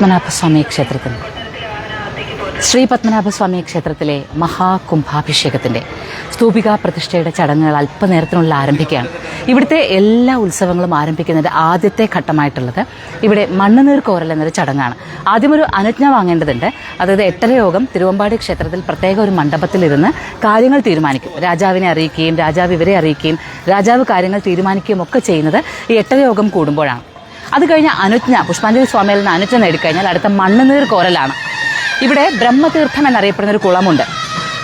പത്മനാഭസ്വാമി ക്ഷേത്രത്തിൽ ശ്രീ പത്മനാഭസ്വാമി ക്ഷേത്രത്തിലെ മഹാകുംഭാഭിഷേകത്തിൻ്റെ സ്തൂപികാ പ്രതിഷ്ഠയുടെ ചടങ്ങുകൾ അല്പനേരത്തിനുള്ളിൽ ആരംഭിക്കുകയാണ്. ഇവിടുത്തെ എല്ലാ ഉത്സവങ്ങളും ആരംഭിക്കുന്നത് ആദ്യത്തെ ഘട്ടമായിട്ടുള്ളത് ഇവിടെ മണ്ണുനീർ കോരൽ എന്നൊരു ചടങ്ങാണ്. ആദ്യമൊരു അനുജ്ഞ വാങ്ങേണ്ടതുണ്ട്. അതായത് 8:30 യോഗം തിരുവമ്പാടി ക്ഷേത്രത്തിൽ പ്രത്യേക ഒരു മണ്ഡപത്തിലിരുന്ന് കാര്യങ്ങൾ തീരുമാനിക്കും. രാജാവിനെ അറിയിക്കുകയും രാജാവ് ഇവരെ അറിയിക്കുകയും രാജാവ് കാര്യങ്ങൾ തീരുമാനിക്കുകയും ഒക്കെ ചെയ്യുന്നത് ഈ 8:30 യോഗം കൂടുമ്പോഴാണ്. അത് കഴിഞ്ഞ അനുജ്ഞ പുഷ്പാഞ്ജലി സ്വാമിയിൽ നിന്ന് അനുജ്ഞ നേടിക്കഴിഞ്ഞാൽ അടുത്ത മണ്ണുനീർ കോരലാണ്. ഇവിടെ ബ്രഹ്മതീർത്ഥം എന്നറിയപ്പെടുന്ന ഒരു കുളമുണ്ട്.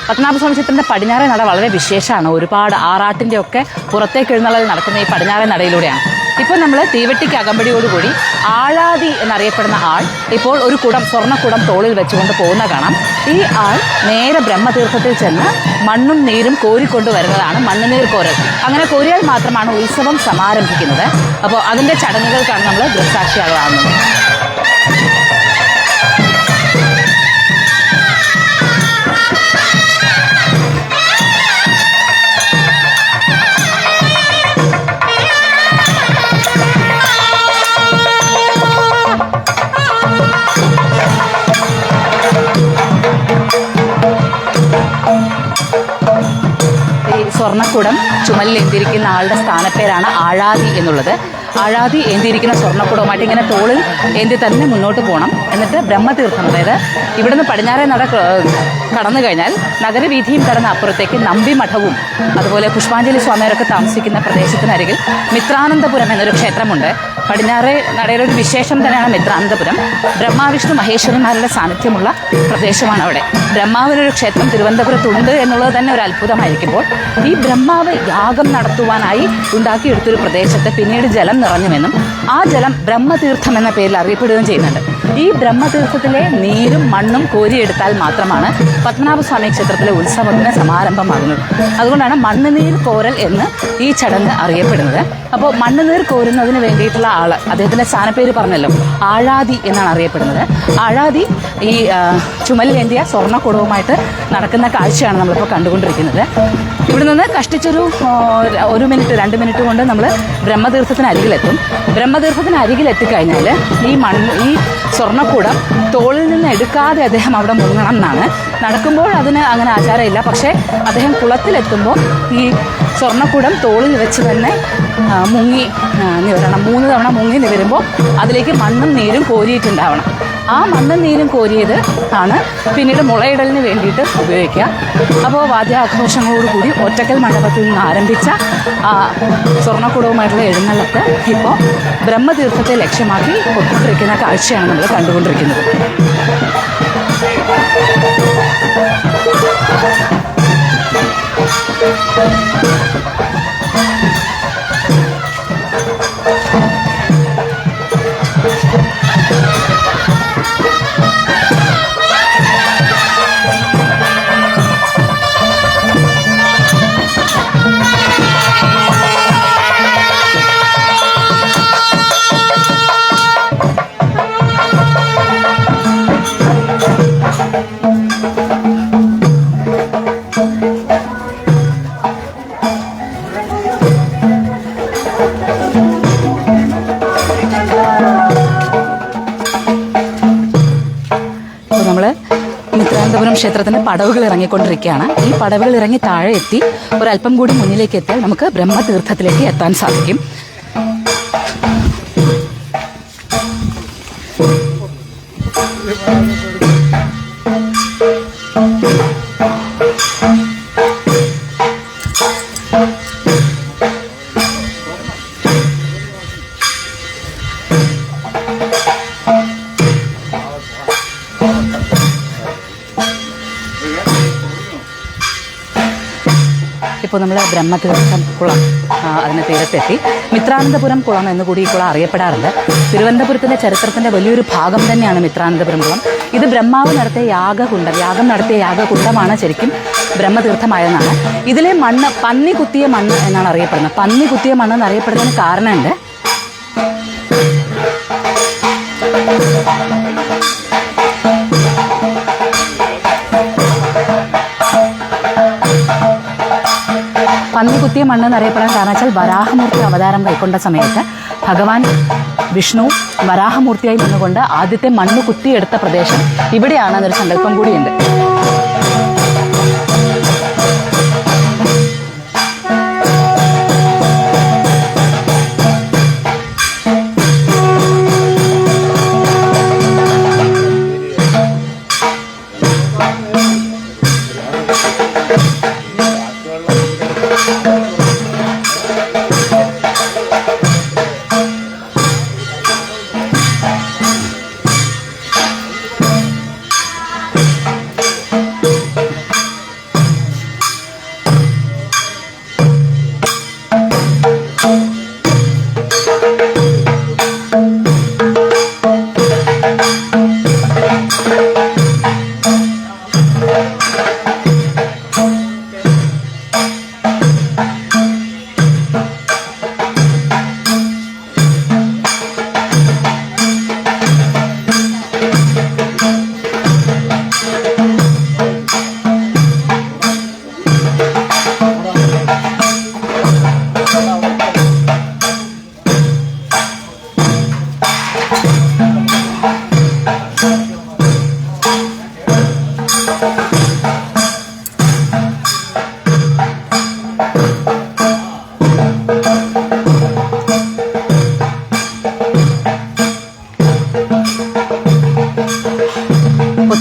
പത്മനാഭസ്വാമി ക്ഷേത്രത്തിന്റെ പടിഞ്ഞാറേ നട വളരെ വിശേഷമാണ്. ഒരുപാട് ആറാട്ടിന്റെ ഒക്കെ പുറത്തേക്ക് എഴുന്നള്ളൽ നടക്കുന്ന ഈ പടിഞ്ഞാറേ നടയിലൂടെയാണ്. ഇപ്പോൾ നമ്മൾ തീവെട്ടിക്ക് അകമ്പടിയോടുകൂടി ആഴാതി എന്നറിയപ്പെടുന്ന ആൾ ഇപ്പോൾ ഒരു കുടം, സ്വർണ്ണക്കുടം തോളിൽ വെച്ചുകൊണ്ട് പോകുന്ന കാണാം. ഈ ആൾ നേരെ ബ്രഹ്മതീർത്ഥത്തിൽ ചെന്ന് മണ്ണും നീരും കോരിക്കൊണ്ടു വരുന്നതാണ് മണ്ണുനീർ കോരൽ. അങ്ങനെ കോരിയാൽ മാത്രമാണ് ഉത്സവം സമാരംഭിക്കുന്നത്. അപ്പോൾ അതിന്റെ ചടങ്ങുകൾക്കാണ് നമ്മൾ ദൃക്സാക്ഷിയാകുന്നത്. സ്വർണ്ണക്കുടം ചുമലിൽ ഏന്തിയിരിക്കുന്ന ആളുടെ സ്ഥാനപ്പേരാണ് ആഴാതി എന്നുള്ളത്. ആഴാതി ഏന്തിയിരിക്കുന്ന സ്വർണ്ണക്കുടവുമായിട്ട് ഇങ്ങനെ തോളിൽ ഏന്തി തന്നെ മുന്നോട്ട് പോകണം. എന്നിട്ട് ബ്രഹ്മതീർത്ഥം, അതായത് ഇവിടുന്ന് പടിഞ്ഞാറേ നട കടന്നു കഴിഞ്ഞാൽ നഗരവീഥിയും കടന്ന അപ്പുറത്തേക്ക് നമ്പി മഠവും അതുപോലെ പുഷ്പാഞ്ജലി സ്വാമിയരൊക്കെ താമസിക്കുന്ന പ്രദേശത്തിനരികിൽ മിത്രാനന്തപുരം എന്നൊരു ക്ഷേത്രമുണ്ട്. പടിഞ്ഞാറേ നടയുടെ ഒരു വിശേഷം തന്നെയാണ് മിത്രാനന്തപുരം. ബ്രഹ്മാവിഷ്ണു മഹേശ്വരന്മാരുടെ സാന്നിധ്യമുള്ള പ്രദേശമാണ് അവിടെ. ബ്രഹ്മാവിനൊരു ക്ഷേത്രം തിരുവനന്തപുരത്തുണ്ട് എന്നുള്ളത് തന്നെ ഒരു അത്ഭുതമായിരിക്കുമ്പോൾ ഈ ബ്രഹ്മാവ് യാഗം നടത്തുവാനായി ഉണ്ടാക്കിയെടുത്തൊരു പ്രദേശത്ത് പിന്നീട് ജലം നിറഞ്ഞുവെന്നും ആ ജലം ബ്രഹ്മതീർത്ഥം എന്ന പേരിൽ അറിയപ്പെടുകയും ചെയ്യുന്നുണ്ട്. ഈ ബ്രഹ്മതീർത്ഥത്തിലെ നീരും മണ്ണും കോരിയെടുത്താൽ മാത്രമാണ് പത്മനാഭസ്വാമി ക്ഷേത്രത്തിലെ ഉത്സവത്തിന് സമാരംഭമാകുന്നത്. അതുകൊണ്ടാണ് മണ്ണുനീർ കോരൽ എന്ന് ഈ ചടങ്ങ് അറിയപ്പെടുന്നത്. അപ്പോൾ മണ്ണുനീർ കോരുന്നതിന് വേണ്ടിയിട്ടുള്ള ആള്, അദ്ദേഹത്തിന്റെ സ്ഥാനപ്പേര് പറഞ്ഞല്ലോ, ആഴാതി എന്നാണ് അറിയപ്പെടുന്നത്. ആഴാതി ഈ ചുമലിലേന്തിയ സ്വർണ്ണക്കുടവുമായിട്ട് നടക്കുന്ന കാഴ്ചയാണ് നമ്മളിപ്പോൾ കണ്ടുകൊണ്ടിരിക്കുന്നത്. ഇവിടെ നിന്ന് കഷ്ടിച്ചൊരു 1 മിനിറ്റ് 2 മിനിറ്റ് കൊണ്ട് നമ്മൾ ബ്രഹ്മതീർത്ഥത്തിന് അരികിലെത്തും. ബ്രഹ്മതീർത്ഥത്തിന് അരികിലെത്തിക്കഴിഞ്ഞാൽ ഈ സ്വർണ്ണക്കുടം തോളിൽ നിന്ന് എടുക്കാതെ അദ്ദേഹം അവിടെ മുങ്ങണം എന്നാണ്. നടക്കുമ്പോൾ അതിന് അങ്ങനെ ആചാരമില്ല. പക്ഷേ അദ്ദേഹം കുളത്തിലെത്തുമ്പോൾ ഈ സ്വർണ്ണക്കുടം തോളിൽ വെച്ച് തന്നെ മുങ്ങി നിവരണം. 3 തവണ മുങ്ങി നിവരുമ്പോൾ അതിലേക്ക് മണ്ണും നീരും കോരിയിട്ടുണ്ടാവണം. ആ മണ്ണും നീരും കോരിയത് ആണ് പിന്നീട് മുളയിടലിന് വേണ്ടിയിട്ട് ഉപയോഗിക്കുക. അപ്പോൾ വാദ്യാഘോഷങ്ങളോടുകൂടി ഒറ്റക്കൽ മണ്ഡപത്തിൽ നിന്ന് ആരംഭിച്ച ആ സ്വർണ്ണക്കുടവുമായിട്ടുള്ള എഴുന്നള്ളത്ത് ഇപ്പോൾ ബ്രഹ്മതീർത്ഥത്തെ ലക്ഷ്യമാക്കി പൊട്ടിത്തെറിക്കുന്ന കാഴ്ചയാണ് നമ്മൾ കണ്ടുകൊണ്ടിരിക്കുന്നത്. മിത്രാനന്തപുരം ക്ഷേത്രത്തിന്റെ പടവുകൾ ഇറങ്ങിക്കൊണ്ടിരിക്കുകയാണ്. ഈ പടവുകൾ ഇറങ്ങി താഴെ എത്തി ഒരല്പം കൂടി മുന്നിലേക്ക് എത്തിയാൽ നമുക്ക് ബ്രഹ്മതീർത്ഥത്തിലേക്ക് എത്താൻ സാധിക്കും. ഇപ്പോൾ നമ്മൾ ബ്രഹ്മതീർത്ഥം കുളം അതിന് തീരത്തെത്തി. മിത്രാനന്തപുരം കുളം എന്നുകൂടി ഈ കുളം അറിയപ്പെടാറുണ്ട്. തിരുവനന്തപുരത്തിൻ്റെ ചരിത്രത്തിൻ്റെ വലിയൊരു ഭാഗം തന്നെയാണ് മിത്രാനന്തപുരം കുളം. ഇത് ബ്രഹ്മാവ് നടത്തിയ യാഗം നടത്തിയ യാഗകുണ്ടമാണ് ശരിക്കും ബ്രഹ്മതീർത്ഥമായതെന്നാണ്. ഇതിലെ മണ്ണ് പന്നി കുത്തിയ മണ്ണ് എന്നാണ് അറിയപ്പെടുന്നത്. പന്നി കുത്തിയ മണ്ണ് എന്നറിയപ്പെടുന്നതിന് കാരണമുണ്ട്. പന്നി മണ്ണുകുത്തിയ മണ്ണ് എന്നറിയപ്പെടാൻ കാരണം വെച്ചാൽ വരാഹമൂർത്തി അവതാരം കൈക്കൊണ്ട സമയത്ത് ഭഗവാൻ വിഷ്ണു വരാഹമൂർത്തിയായി നിന്നുകൊണ്ട് ആദ്യത്തെ മണ്ണ് കുത്തിയെടുത്ത പ്രദേശം ഇവിടെയാണെന്നൊരു സങ്കല്പം കൂടിയുണ്ട്.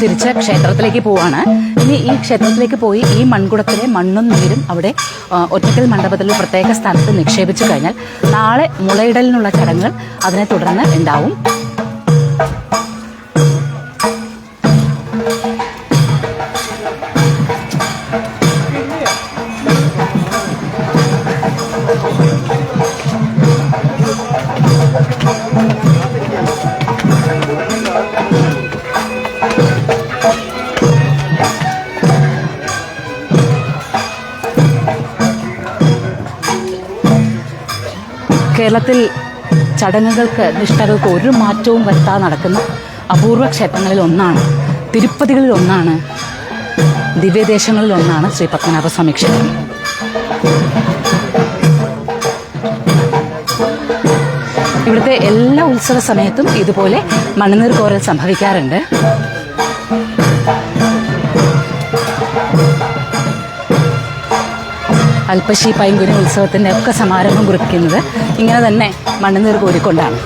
തിരിച്ച് ക്ഷേത്രത്തിലേക്ക് പോവാണ്. ഇനി ഈ ക്ഷേത്രത്തിലേക്ക് പോയി ഈ മൺകുടത്തിലെ മണ്ണും നീരും അവിടെ ഒറ്റക്കൽ മണ്ഡപത്തിൽ പ്രത്യേക സ്ഥാനത്ത് നിക്ഷേപിച്ചു കഴിഞ്ഞാൽ നാളെ മുളയിടലിനുള്ള ചടങ്ങുകൾ അതിനെ തുടർന്ന് ഉണ്ടാവും. കേരളത്തിൽ ചടങ്ങുകൾക്ക് നിഷ്ഠകൾക്ക് ഒരു മാറ്റവും വരുത്താതെ നടക്കുന്ന അപൂർവ ക്ഷേത്രങ്ങളിൽ ഒന്നാണ്, തിരുപ്പതികളിൽ ഒന്നാണ്, ദിവ്യദേശങ്ങളിൽ ഒന്നാണ് ശ്രീ പത്മനാഭസ്വാമി ക്ഷേത്രം. ഇവിടുത്തെ എല്ലാ ഉത്സവ സമയത്തും ഇതുപോലെ മണ്ണുനീർ കോരൽ സംഭവിക്കാറുണ്ട്. അൽപ്പശി പൈങ്കുനി ഉത്സവത്തിൻ്റെ ഒക്കെ സമാരംഭം കുറിക്കുന്നത് ഇങ്ങനെ തന്നെ മണ്ണുനീർ കോരിക്കൊണ്ടാണ്.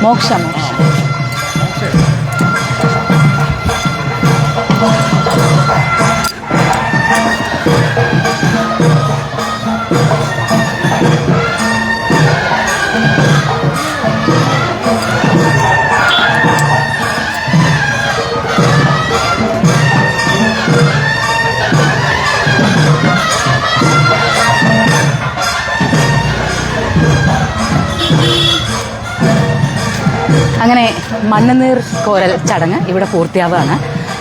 മോക്ഷ അങ്ങനെ മണ്ണുനീർ കോരൽ ചടങ്ങ് ഇവിടെ പൂർത്തിയാവുകയാണ്.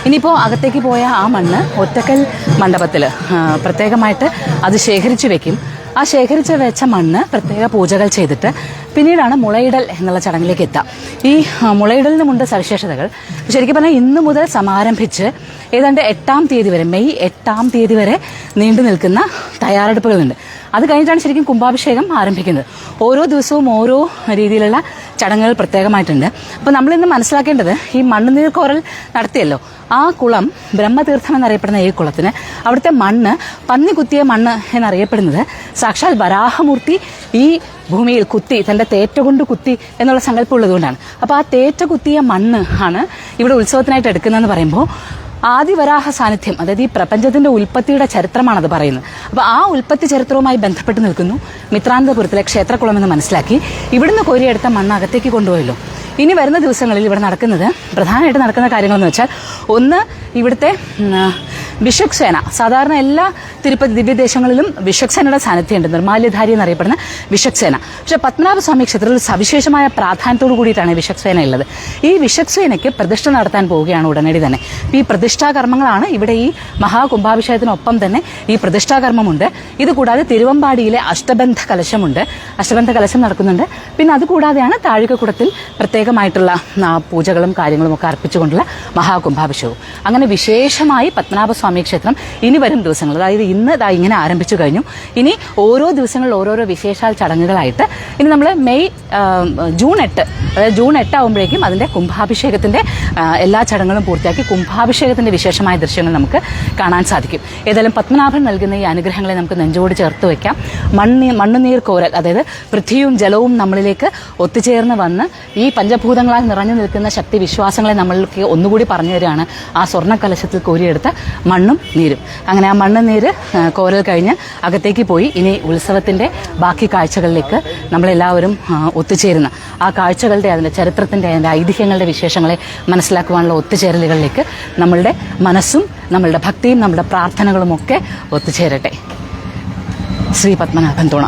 ഇനിയിപ്പോൾ അകത്തേക്ക് പോയ ആ മണ്ണ് ഒറ്റക്കൽ മണ്ഡപത്തിൽ പ്രത്യേകമായിട്ട് അത് ശേഖരിച്ചു വെക്കും. ആ ശേഖരിച്ച് വെച്ച മണ്ണ് പ്രത്യേക പൂജകൾ ചെയ്തിട്ട് പിന്നീടാണ് മുളയിടൽ എന്നുള്ള ചടങ്ങിലേക്ക് എത്താം. ഈ മുളയിടലിനുമുണ്ട് സവിശേഷതകൾ. ശരിക്കും പറഞ്ഞാൽ ഇന്ന് മുതൽ സമാരംഭിച്ച് ഏതാണ്ട് 8-ാം തീയതി വരെ, മെയ് 8-ാം തീയതി വരെ നീണ്ടു നിൽക്കുന്ന തയ്യാറെടുപ്പുകളുണ്ട്. അത് കഴിഞ്ഞിട്ടാണ് ശരിക്കും കുംഭാഭിഷേകം ആരംഭിക്കുന്നത്. ഓരോ ദിവസവും ഓരോ രീതിയിലുള്ള ചടങ്ങുകൾ പ്രത്യേകമായിട്ടുണ്ട്. അപ്പോൾ നമ്മളിന്ന് മനസ്സിലാക്കേണ്ടത്, ഈ മണ്ണുനീർ കോരൽ നടത്തിയല്ലോ, ആ കുളം ബ്രഹ്മതീർത്ഥം എന്നറിയപ്പെടുന്ന ഈ കുളത്തിന് അവിടുത്തെ മണ്ണ് പന്നി കുത്തിയ മണ്ണ് എന്നറിയപ്പെടുന്നത് സാക്ഷാൽ വരാഹമൂർത്തി ഈ ഭൂമിയിൽ കുത്തി, തന്റെ തേറ്റ കൊണ്ട് കുത്തി എന്നുള്ള സങ്കല്പം ഉള്ളതുകൊണ്ടാണ്. അപ്പോൾ ആ തേറ്റ കുത്തിയ മണ്ണ് ആണ് ഇവിടെ ഉത്സവത്തിനായിട്ട് എടുക്കുന്നതെന്ന് പറയുമ്പോൾ ആദിവരാഹ സാന്നിധ്യം, അതായത് ഈ പ്രപഞ്ചത്തിന്റെ ഉൽപ്പത്തിയുടെ ചരിത്രമാണത് പറയുന്നത്. അപ്പോൾ ആ ഉൽപ്പത്തി ചരിത്രവുമായി ബന്ധപ്പെട്ട് നിൽക്കുന്നു മിത്രാന്തപുരത്തിലെ ക്ഷേത്രക്കുളം എന്ന് മനസ്സിലാക്കി ഇവിടുന്ന് കോരിയെടുത്ത മണ്ണ് അകത്തേക്ക് കൊണ്ടുപോയല്ലോ. ഇനി വരുന്ന ദിവസങ്ങളിൽ ഇവിടെ നടക്കുന്നത്, പ്രധാനമായിട്ട് നടക്കുന്ന കാര്യങ്ങളെന്ന് വെച്ചാൽ, ഒന്ന് ഇവിടുത്തെ വിശ്വക്സേന. സാധാരണ എല്ലാ തിരുപ്പതി ദിവ്യദേശങ്ങളിലും വിശ്വക്സേനയുടെ സാന്നിധ്യമുണ്ട്, നിർമാല്യധാരി എന്നറിയപ്പെടുന്ന വിശ്വക്സേന. പക്ഷെ പത്മനാഭസ്വാമി ക്ഷേത്രത്തിൽ സവിശേഷമായ പ്രാധാന്യത്തോടു കൂടിയിട്ടാണ് വിശ്വക്സേന ഉള്ളത്. ഈ വിശ്വക്സേനയ്ക്ക് പ്രതിഷ്ഠ നടത്താൻ പോവുകയാണ് ഉടനടി തന്നെ. ഈ പ്രതിഷ്ഠാകർമ്മങ്ങളാണ് ഇവിടെ ഈ മഹാകുംഭാഭിഷേകത്തിനൊപ്പം തന്നെ ഈ പ്രതിഷ്ഠാകർമ്മമുണ്ട്. ഇതുകൂടാതെ തിരുവമ്പാടിയിലെ അഷ്ടബന്ധ കലശമുണ്ട്, അഷ്ടബന്ധ കലശം നടക്കുന്നുണ്ട്. പിന്നെ അതുകൂടാതെയാണ് താഴികക്കുടത്തിൽ പ്രത്യേകമായിട്ടുള്ള പൂജകളും കാര്യങ്ങളും ഒക്കെ അർപ്പിച്ചുകൊണ്ടുള്ള മഹാകുംഭാഭിഷേകവും. അങ്ങനെ വിശേഷമായി പത്മനാഭസ്വാമി ക്ഷേത്രം ഇനി വരും ദിവസങ്ങൾ, അതായത് ഇന്ന് ഇങ്ങനെ ആരംഭിച്ചു കഴിഞ്ഞു. ഇനി ഓരോ ദിവസങ്ങളിൽ ഓരോരോ വിശേഷാൽ ചടങ്ങുകളായിട്ട് ഇനി നമ്മൾ ജൂൺ 8, അതായത് ജൂൺ 8 ആകുമ്പോഴേക്കും അതിന്റെ കുംഭാഭിഷേകത്തിന്റെ എല്ലാ ചടങ്ങുകളും പൂർത്തിയാക്കി കുംഭാഭിഷേകത്തിന്റെ വിശേഷമായ ദൃശ്യങ്ങൾ നമുക്ക് കാണാൻ സാധിക്കും. ഏതായാലും പത്മനാഭൻ നൽകുന്ന ഈ അനുഗ്രഹങ്ങളെ നമുക്ക് നെഞ്ചോട് ചേർത്ത് വയ്ക്കാം. മണ്ണുനീർ കോരൽ, അതായത് പൃഥ്വിയും ജലവും നമ്മളിലേക്ക് ഒത്തുചേർന്ന് വന്ന് ഈ പഞ്ചഭൂതങ്ങളാൽ നിറഞ്ഞു നിൽക്കുന്ന ശക്തി വിശ്വാസങ്ങളെ നമ്മൾക്ക് ഒന്നുകൂടി പറഞ്ഞു തരികയാണ് ആ സ്വർണ്ണ കലശത്തിൽ കോരിയെടുത്ത മണ്ണും നീരും. അങ്ങനെ ആ മണ്ണ് നീര് കോരൽ കഴിഞ്ഞ് അകത്തേക്ക് പോയി ഇനി ഉത്സവത്തിന്റെ ബാക്കി കാഴ്ചകളിലേക്ക് നമ്മളെല്ലാവരും ഒത്തുചേരുന്ന ആ കാഴ്ചകളുടെ, അതിന്റെ ചരിത്രത്തിന്റെ, അതിന്റെ ഐതിഹ്യങ്ങളുടെ വിശേഷങ്ങളെ മനസ്സിലാക്കുവാനുള്ള ഒത്തുചേരലുകളിലേക്ക് നമ്മളുടെ മനസ്സും നമ്മളുടെ ഭക്തിയും നമ്മുടെ പ്രാർത്ഥനകളും ഒക്കെ ഒത്തുചേരട്ടെ. ശ്രീ പത്മനാഭൻ തുണ.